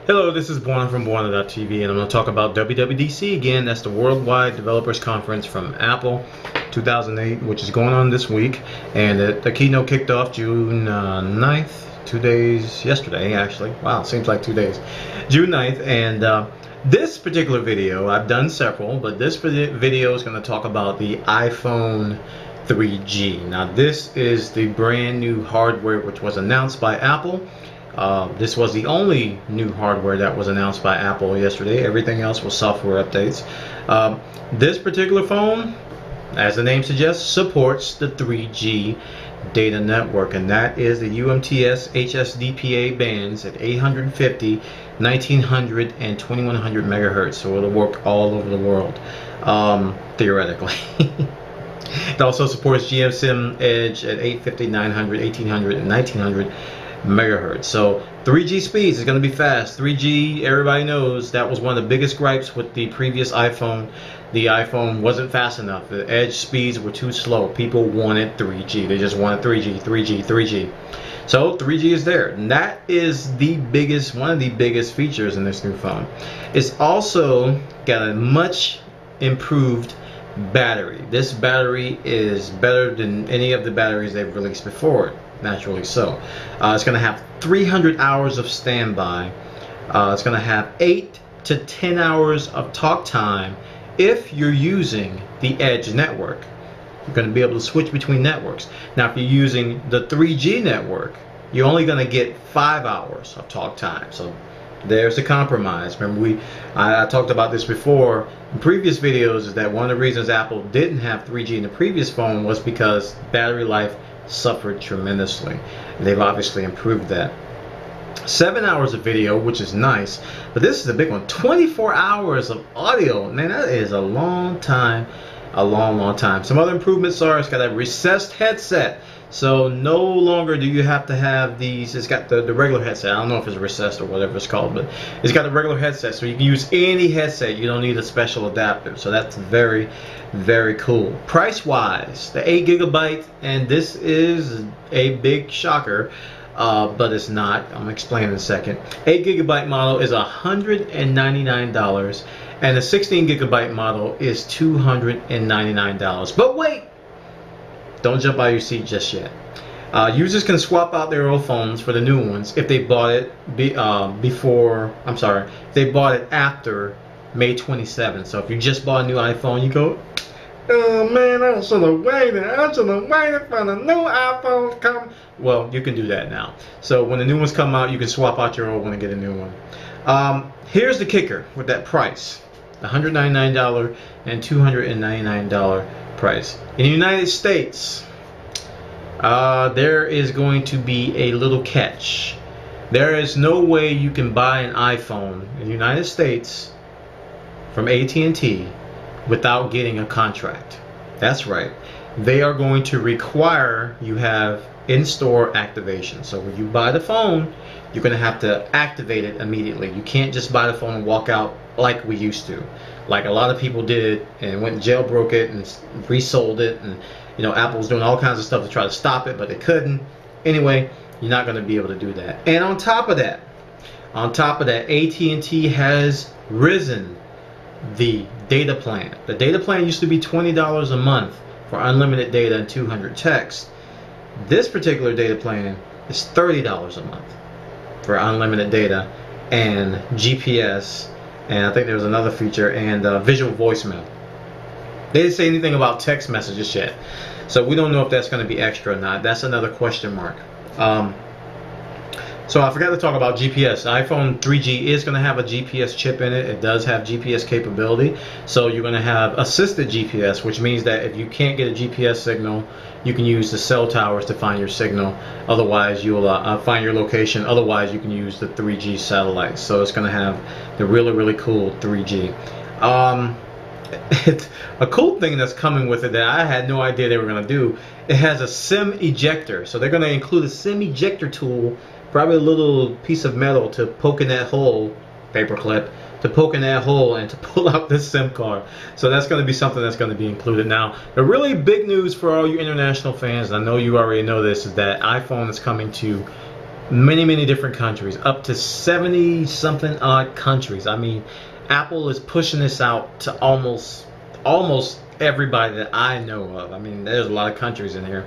Hello, this is Bwana from Bwana.tv, and I'm going to talk about WWDC again. That's the Worldwide Developers Conference from Apple 2008, which is going on this week. And the keynote kicked off June 9th, 2 days yesterday, actually. Wow, seems like 2 days. June 9th, and this particular video, I've done several, but this video is going to talk about the iPhone 3G. Now, this is the brand new hardware which was announced by Apple. This was the only new hardware that was announced by Apple yesterday. Everything else was software updates. This particular phone, as the name suggests, supports the 3G data network, and that is the UMTS HSDPA bands at 850, 1900, and 2100 megahertz. So it'll work all over the world, theoretically. It also supports GSM Edge at 850, 900, 1800, and 1900 megahertz. So 3G speeds is going to be fast. 3G, everybody knows that was one of the biggest gripes with the previous iPhone. The iPhone wasn't fast enough. The edge speeds were too slow. People wanted 3G. They just wanted 3G, 3G, 3G. So 3G is there, and that is the biggest, one of the biggest features in this new phone. It's also got a much improved battery. This battery is better than any of the batteries they've released before. Naturally so. It's going to have 300 hours of standby. It's going to have 8 to 10 hours of talk time if you're using the Edge network. You're going to be able to switch between networks. Now, if you're using the 3G network, you're only going to get 5 hours of talk time. So there's the compromise. Remember, I talked about this before in previous videos, is that one of the reasons Apple didn't have 3G in the previous phone was because battery life suffered tremendously. They've obviously improved that. 7 hours of video, which is nice, but this is a big one. 24 hours of audio. Man, that is a long time. A long time. Some other improvements are, it's got a recessed headset, so no longer do you have to have these. It's got the regular headset. I don't know if it's recessed or whatever it's called, but it's got a regular headset, so you can use any headset. You don't need a special adapter, so that's very, very cool. Price wise, the 8 gigabyte, and this is a big shocker, but it's not. I'm gonna explain in a second. 8 gigabyte model is $199, and the 16 gigabyte model is $299. But wait, don't jump out of your seat just yet. Users can swap out their old phones for the new ones if they bought it before. I'm sorry, if they bought it after May 27th. So if you just bought a new iPhone, you go, oh man, I should have waited. I should have waited for the new iPhone to come. Well, you can do that now. So when the new ones come out, you can swap out your old one and get a new one. Here's the kicker with that price: $199 and $299 price. In the United States, there is going to be a little catch. There is no way you can buy an iPhone in the United States from AT&T without getting a contract. That's right. They are going to require you have in-store activation. So when you buy the phone, you're going to have to activate it immediately. You can't just buy the phone and walk out like we used to. Like a lot of people did and went and jailbroke it and resold it, and you know, Apple's doing all kinds of stuff to try to stop it, but they couldn't. Anyway, you're not going to be able to do that. And on top of that, AT&T has risen the data plan. The data plan used to be $20 a month for unlimited data and 200 texts. This particular data plan is $30 a month for unlimited data and GPS, and I think there was another feature, and visual voicemail. They didn't say anything about text messages yet, so we don't know if that's going to be extra or not. That's another question mark. So I forgot to talk about GPS. The iPhone 3G is going to have a GPS chip in it. It does have GPS capability. So you're going to have assisted GPS, which means that if you can't get a GPS signal, you can use the cell towers to find your signal. Otherwise, you'll find your location. Otherwise, you can use the 3G satellites. So it's going to have the really, really cool 3G. A cool thing that's coming with it that I had no idea they were going to do, it has a SIM ejector. So they're going to include a SIM ejector tool, probably a little piece of metal to poke in that hole, paperclip, to poke in that hole and to pull out this SIM card. So that's going to be something that's going to be included. Now, the really big news for all you international fans, and I know you already know this, is that iPhone is coming to many different countries, up to 70 something odd countries. I mean, Apple is pushing this out to almost everybody that I know of. I mean, there's a lot of countries in here.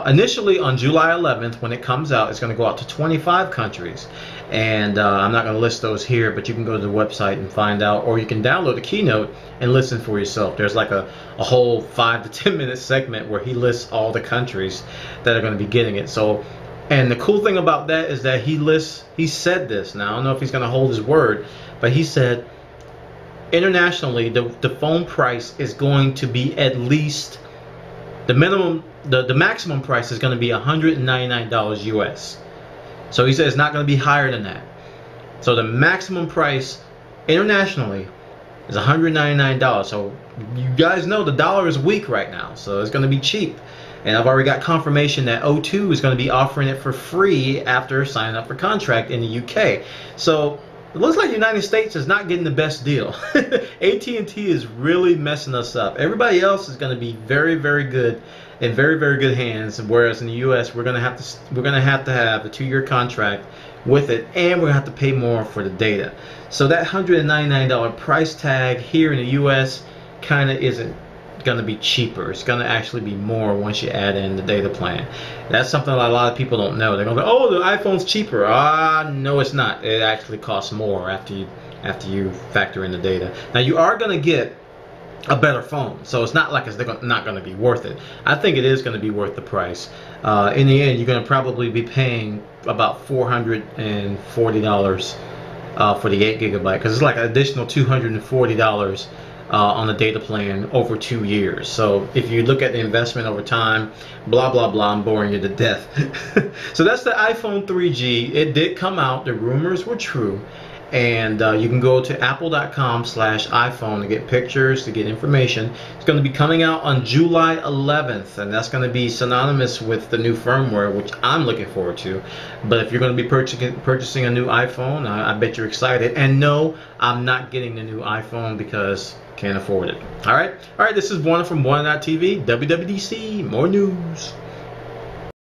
Initially on July 11th, when it comes out, it's going to go out to 25 countries. And I'm not going to list those here, but you can go to the website and find out, or you can download the keynote and listen for yourself. There's like a whole 5 to 10 minute segment where he lists all the countries that are going to be getting it. So, and the cool thing about that is that he said this. Now, I don't know if he's going to hold his word, but he said, internationally, the phone price is going to be at least the maximum price is going to be $199 US. So he said it's not going to be higher than that. So the maximum price internationally is $199. So you guys know the dollar is weak right now, so it's going to be cheap. And I've already got confirmation that O2 is going to be offering it for free after signing up for contract in the UK. So it looks like the United States is not getting the best deal. AT&T is really messing us up. Everybody else is going to be very good in very good hands, whereas in the US we're going to have to have a 2-year contract with it, and we're going to have to pay more for the data. So that $199 price tag here in the US kind of isn't going to be cheaper. It's going to actually be more once you add in the data plan. That's something that a lot of people don't know. They're going to go, oh, the iPhone's cheaper. No, it's not. It actually costs more after you factor in the data. Now, you are going to get a better phone, so it's not like it's not going to be worth it. I think it is going to be worth the price. In the end, you're going to probably be paying about $440 for the 8 gigabyte, because it's like an additional $240 on the data plan over 2 years. So if you look at the investment over time, blah blah blah, I'm boring you to death. So that's the iPhone 3G. It did come out. The rumors were true. And you can go to apple.com/iPhone to get pictures, to get information. It's going to be coming out on July 11th, and that's going to be synonymous with the new firmware, which I'm looking forward to. But if you're going to be purchasing a new iPhone, I bet you're excited. And no, I'm not getting the new iPhone because can't afford it. All right, this is Bwana from Bwana.tv. WWDC, more news.